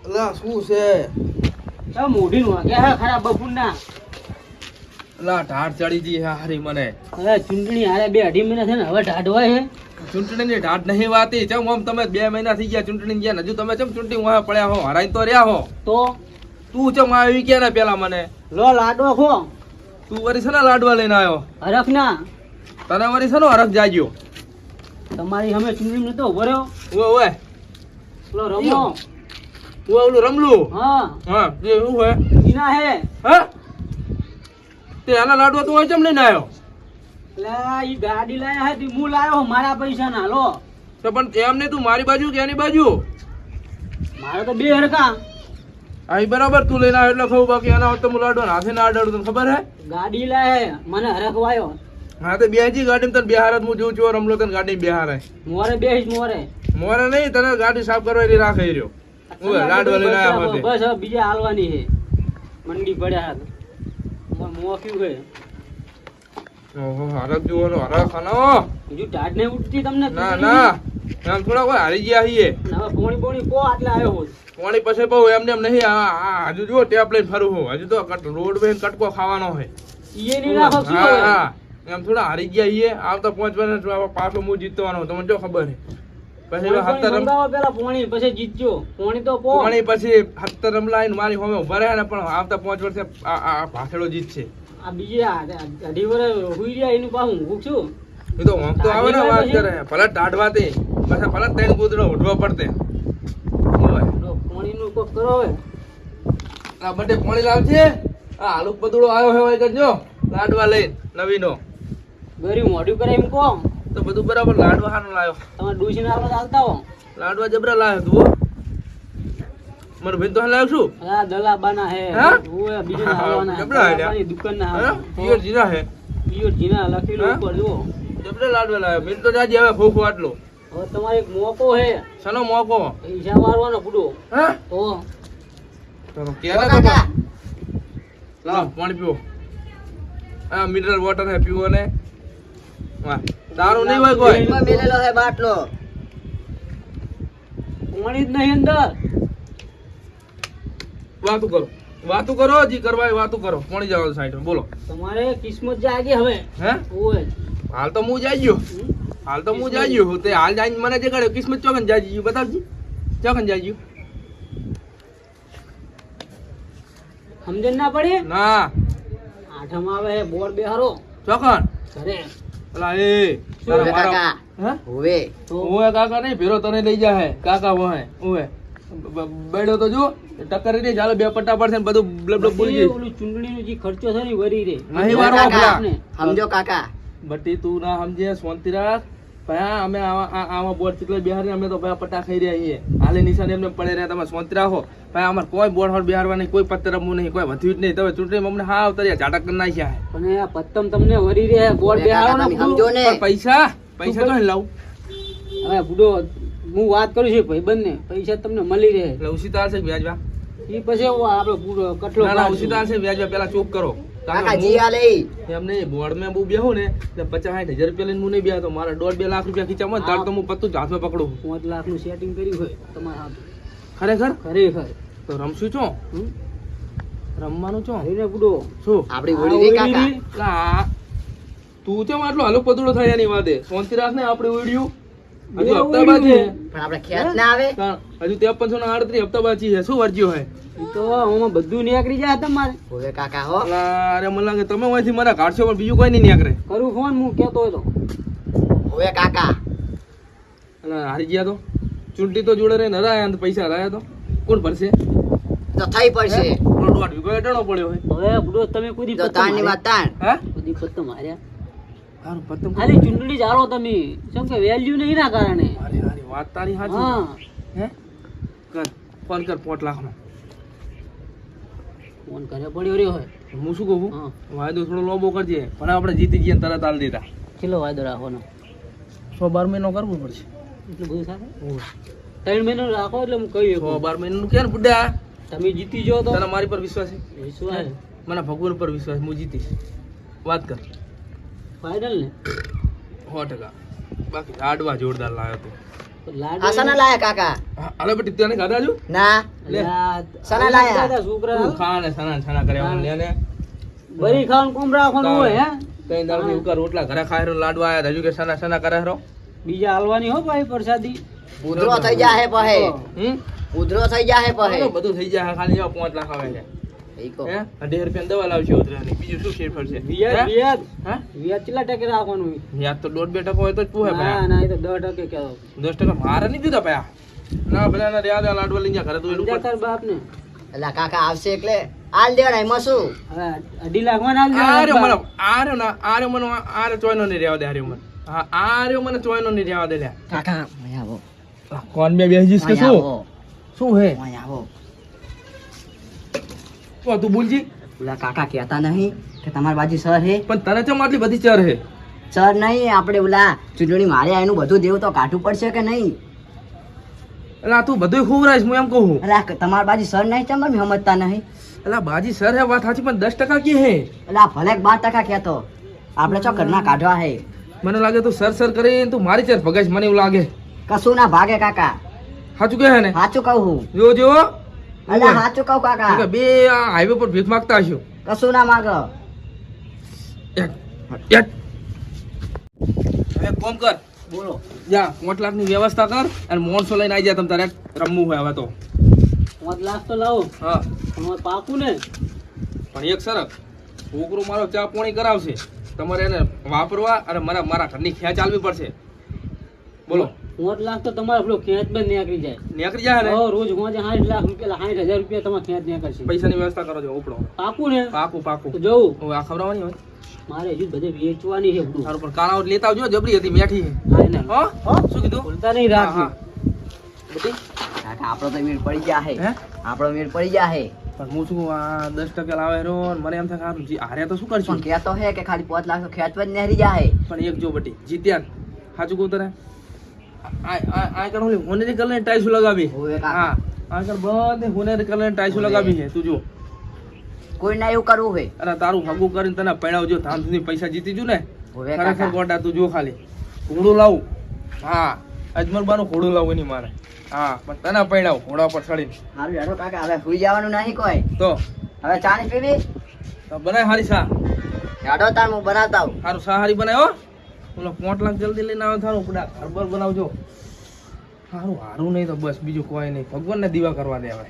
અલા શું છે? મોઢી નું વાગ્યા હે ખરા બપુરના. અલા ઢાઢ ચડી ગઈ હે હારી મને. હવે ચૂંટણી હારે 2-2.5 મહિના છે ને હવે ઢાઢ હોય હે. ચૂંટણીની ઢાઢ નહીં વાતી. ચમ આમ તમે 2 મહિના થઈ ગયા ચૂંટણી ગયા હજુ તમે ચમ ચૂંટણી વાહ પડ્યા હો, હરાઈ તો રહ્યા હો. તો તું ચમ આવી ગયા ને પેલા મને. લો લાડવા ખો. તું વરી છે ને લાડવા લઈને આવ્યો. હરખ ના તને વરી છે ને હરખ જાગ્યો. તમારી અમે ચૂંટણી નતો ઉભો રહ્યો. ઓય પેલો રમો ઓલું રમલું. હા હા જે શું હે ઈના હે. હા તે આના લાડવા તું અહીં ચમ લઈને આવ્યો? લા ઈ ગાડી લાયા હતી હું લાયો મારા પૈસા ના લો. તો પણ એમ નહીં તું મારી બાજુ કે એની બાજુ? મારે તો 2 હરખા. અહીં બરાબર તું લઈને આવ્યો એટલે ખબર બાકી એના હોત તો હું લાડવા હાથે ના અડાડું તને ખબર હે? ગાડી લાયા મને હરખ વાયો. હા તો બેજી ગાડી તને બિહાર જ હું જોઉં છું રમલો તને ગાડી બિહાર મોરે બેહીશ મોરે. મોરે નહીં તને ગાડી સાફ કરવા એની રાખે રહ્યો. ઓય લાડવા લઈને આવ્યો હોતે. બસ હવે બીજા હાલવાની છે મંડી પડ્યા હતા મોક્યું છે. ઓહો હરખ જુઓ નો હરખ આનો બીજું ટાટ નહીં ઉઠતી તમને? ના ના એમ થોડા કોઈ હારી ગયા છીએ. હવે પોણી કો આટલા આવ્યો હોત. પાણી પછી બહુ એમને એમ નહીં. આ હજુ જો ટેપ લઈને ફરું હું હજુ તો રોડ વેન કટકો ખાવાનો હોય. ઈએ નહીં રાખો શું હા હવે? હા એમ થોડા હારી ગયા છીએ. આવતા 5 વર્ષ પાછો હું જીતવાનો તમને જો ખબર છે. પછી પોણી મંગાવો પેલા પોણી પછી જીતજો. પોણી તો પો પાણી પછી 17 રમલાઈને મારી હોમે ઉભા રહ્યા ને પણ આવતા 5 વર્ષે આ ભાખેડો જીતશે. આ બીજે 2.5 વર્ષ હુઈ રહ્યા એનું પાછું હું છું. એ તો આમ તો આવે ને વાત કરે ભલે ટાઢવાથી પછી ભલે 3 કૂદડો ઉઠવા પડતે. પોણી નું કોક કરો હવે. આ બટે પાણી લાવજે. આ આલુ પદુડો આવ્યો હે હોય કરજો લાડવા લઈને નવીનો. ગરી મોઢું કરે એમ કો તો બધું બરાબર લાડવા હાનો લાવ્યો. તમે ડૂસી ના આવતા ચાલતા હો. લાડવા જબરા લાવ્યો તું. મારો ભાઈ તો લાવ્યો છું. હા દલા બાના હે. હા? ઓય બીજું આવવાના જબરા હે દલાબાની દુકાન ના હે આવે. પિયર જીના હે. પિયોર જીના લખેલું હા? ઉપર જુઓ. જબરા લાડવા લાવ્યો. મિલ તો જાજી હવે ખોખો આટલો. હવે તમારે એક મોકો હે સનો મોકો પૈસા વારવાનો બુડો. હા તો તો કેલા તો લાવ પાણી પીવો. આ મિનરલ વોટર હે પીવો ને. વાહ તારું નહીં હોય કોઈ. એમાં મેલેલો હે બાટલો. પાણી જ નહીં અંદર. વાતું કરો જી કરવા વાતું કરો. પાણી જાવ સાઈડ બોલો. તમારે કિસ્મત જાગી હવે. હે ઓય હાલ તો હું જઈ ગયો. હાલ તો હું જઈ ગયો. તે હાલ જઈને મને જે કર્યો કિસ્મત ચોકન જઈ ગયું બતાવજી. ચોકન જઈ ગયું. સમજણ ના પડી? ના આઠમ આવે હે બોર બેહારો ચોકન ઘરે. અલા એ તારા હોવે મારા કાકા હે હોવે. તો ઓએ કાકા નહીં ભેરો તને લઈ જા હે કાકા ઓએ ઓએ બેડો તો જો ટક્કર નહીં ચાલો 2 પટ્ટા પડશે ને બધું બ્લબ બ્લબ બોલી જાય. ઓલું ચૂંટણીનો જે ખર્ચો છે ને ઈ વરી રે. નહીં વારો કાકા આપણા. સમજો કાકા. બટી તું ના સમજે શાંતિ રાખ. ભયા અમે આવા બોર્ડ ચીકલે બિહારી અમે તો ભયા પટ્ટા ખાઈ રહ્યા છીએ. હાલે નિશાન એમને પડે રહ્યા તમે શાંતિ રાખો. ભયા અમાર કોઈ બોર્ડ હોડ બિહારવા નહીં, કોઈ પત્તર રમવું નહીં, કોઈ વધ્યું જ નહીં. તમે ચૂંટણી અમને હા અવતર્યા ઝાટક કરી નાખ્યા હે. પણ આ પત્તમ તમને વરી રે બોર હોવે બેહારો કાકા, ને તમે સમજો ને. પણ પૈસા તો લાવું. હવે બુડો હું વાત કરું છું ભાઈબંધ ને પૈસા તમને મળી રહે. એટલે ઉસીતાર છે વ્યાજવા. ઈ પછી આપડે પૂરો કટલો ના ના ઉસીતાર છે વ્યાજવા પેલા ચોક કરો. કાકા જી આલે ઈ. એમ નહીં બોર્ડ માં બહુ બેહું ને એટલે 50-60 હજાર રૂપિયા લઈને હું નહીં બેહતો. મારા 1.5-2 લાખ રૂપિયા ખીચામાં તાર તો હું પત્તું જ હાથમાં પકડું. 5 લાખ નું સેટિંગ કર્યું હોય તમારા હાથ. ખરેખર ખરેખર તો રમશું છો રમવાનું છો હરીને બુડો શું આપડી ઓળી રે કાકા. લા તું કેમ આટલો હાલો પદુડો થાય એની વાતે શાંતિ રાખ ને આપણે ઓળ્યું હજુ બે હપ્તા બાકી હે. પણ આપણે ખેત ના આવે. હજુ 5338 હપ્તા બાકી છે. શું વર્જ્યો હે? ઈ તો આમાં બધું નીકળી જાય તમારે. હોવે કાકા હો. અલા, અરે મને લાગે તમે અહીંથી મારા કાઢશો પણ બીજું કોઈ નહીં નીકળે. કરું ફોન હું કેતો હોય તો. હોવે કાકા. અલા, હારી ગયા તો ચૂંટણી તો જોડે રહીને હરાયા અને પૈસા હરાયા તો કોણ ભરશે? તો થઈ પડશે. ઓલો 1.5 વીઘો એટણો પડ્યો હોય. હવે બુડો તમે કોઈ દી તો પત્તમ તાણની વાત તાણ. હે કોઈ દી પત્તમ માર્યા? તારું પતંગ ખાલી ચૂંટણી ચાલો તમે કેમ કે વેલ્યુ નહીં ના કારણે. હારી હારી વાત તારી સાચી. હા હે કર ફોન કર 5 લાખનો. ફોન કરે પડ્યો રહ્યો હોય. હું શું કહું હા વાયદો થોડો લોબો કરજે પણ આપણે જીતી જઈએ ને તરત આલ દીધા. કેટલો વાયદો રાખવાનો? 100-12 મહિનો કરવું પડશે. એટલું બધું થાય? 3 મહિનો રાખો એટલે હું કહી શકું. 100-12 મહિનાનું કે ને બુડા તમે જીતી જાઓ તો તને મારી પર વિશ્વાસ છે? વિશ્વાસ મને ભગવાન પર વિશ્વાસ, હું જીતીશ. વાત કર. ફાઇનલ ને 100%. બાકી આડવા જોરદાર લાવ્યો તું. લાડુ આ સના લાયા કાકા હાલો બેટી તને ખાધા છું ના લે. સના લાયા. દાદા છોકરા તું ખા ને સના કરે લે ને બરી ખાવાનું કોમ રાખવાનું હોય હે કઈ દાડથી ઉકા રોટલા ઘરે ખાય રહ્યો લાડવા આયા હજુ કે સના કરે રહ્યો બીજા હાલવાની હો ભાઈ પ્રસાદી ઉધરો થઈ જાહે પહે હમ ઉધરો થઈ જાહે પહે હાલો, બધું થઈ જાય ખાલી એવા 5 લાખ આવે છે ઈકો હે 1.5 રૂપિયા દવા લાવશે ઉધરાની બીજું શું ફેર પડશે વ્યાજ હે? વ્યાજ હા વ્યાજ કેટલા ટકે રાખવાનું હોય? યાદ તો 1.5-2% હોય તો જ પૂહે ના ભાઈ ના એ તો 10% કહેવાય. 10% મારે નહીં દીધા ભાઈ ના ભલે ના રહ્યા લાડવા લઈ જા ઘરે તું એનું સમજ્યા તાર બાપ ને એટલે કાકા આવશે એટલે આલ દેવાના એમાં શું હવે 2.5 લાખ માં ના આરે મને દેવાના. આરે ચોયનો નહીં રહેવા દે આરે મને હા આરે મને ચોયનો નહીં રહેવા દે લ્યા કાકા મય આવો કોણ બે બેસી જઈશ કે મય શું આવો શું હે મય આવો તો તું બોલજી ઓલા કાકા કહેતા નહીં કે તમારી બાજુ સર હે પણ તને ચમ આટલી બધી ચર હે સર નહીં આપણે ઓલા ચૂંટણી માર્યા એનું બધું દેવું તો કાઢવું પડશે કે નહીં એટલે આ તું બધું ખુવરાઈશ હું એમ કહું એટલે આ તમારી બાજુ સર નહીં ચમ તમે સમજતા નહીં એટલે બાજી સર હે વાત સાચી પણ 10% કે હે એટલે આ ભલે 12% કહેતો આપણે ચો ઘરના કાઢવા હે મને લાગે તું સર કરીને તું મારી ચર ભગાઈશ મને એવું લાગે કશું ના ભાગે કાકા સાચું કહે ને સાચું કહું હું જો એટલે સાચું કહું કાકા બે આ હાઈવે પર ભીખ માંગતા હશો કશું ના માગો એક એક હવે કોમ કર બોલો જા 5 લાખની વ્યવસ્થા કર અને મોણસો લઈને આવી જા તમ તારે રમવું હોય હવે તો 5 લાખ તો લાવો હા તમારે પાકું ને પણ એક સરક છોકરો મારો ચા પાણી કરાવશે તમારે એને વાપરવા અને મારા ઘરની ખેંચ આલવી પડશે બોલો 5 લાખ તો તમારે પેલો ખેંચ બંધ નીકળી જાય નીકળી જાય ને હો, રોજ હોજે 60 લાખ રૂપિયા 60,000 રૂપિયા તમારે ખેંચ નીકળશે. પૈસાની વ્યવસ્થા કરો છો ઉપડો પાકું ને પાકું તો જવું હવે આ ખવડાવવાની હોય મારે હજુ બધે વેચવાની છે બધું. સારું પણ કાળા લેતા આવજો જબરી હતી મેઠી છે હા, એને. હો શું કીધું ભૂલતા નહીં હા, રાખજો. હા. બધી કાકા આપણો તો મીર પડી ગયા હે હે આપણો મીર પડી ગયા હે પણ હું શું આ 10% લાવે રહ્યો ને મને એમ થાય કે હારું હાર્યા તો શું કરશું પણ કહેતો હે કે ખાલી 5 લાખ તો ખેંચવા જ નહેરી જાય પણ એક જો બટી જીત્યા ને. સાચું કહું તને આ કણ ઓલી હોનેરી કલરની ટાઈસો લગાવી હોવે કાકા. હા આ કણ બધે હોનેરી કલરની ટાઈસો હોવે. લગાવી છે તું જો કોઈ ના એવું કરવું હે અને તારું હગું કરીને તને પૈણાવજો ધામ સુધી પૈસા જીતી જુ ને હોવે ખરેખર કાકા ગોટા તું જો ખાલી ઘોડું લાવું હા અજમલબાનું ઘોડું લાવું એની મારે હા પણ તને પૈણાવ ઘોડા પર ચડીને હારું હેડો કાકા હવે સુઈ જવાનું નહીં કોઈ તો હવે ચા ની પીવી બનાય હારી સા હેડો તાર હું બનાવતા આવું સારું સા હારી બનાવ્યો ઓલો 5 લાખ જલ્દી લઈને આવે થારું પડા હરબર બનાવજો સારું હારું નહીં તો બસ બીજું કોઈ નહીં ભગવાનને દીવા કરવા દે હવે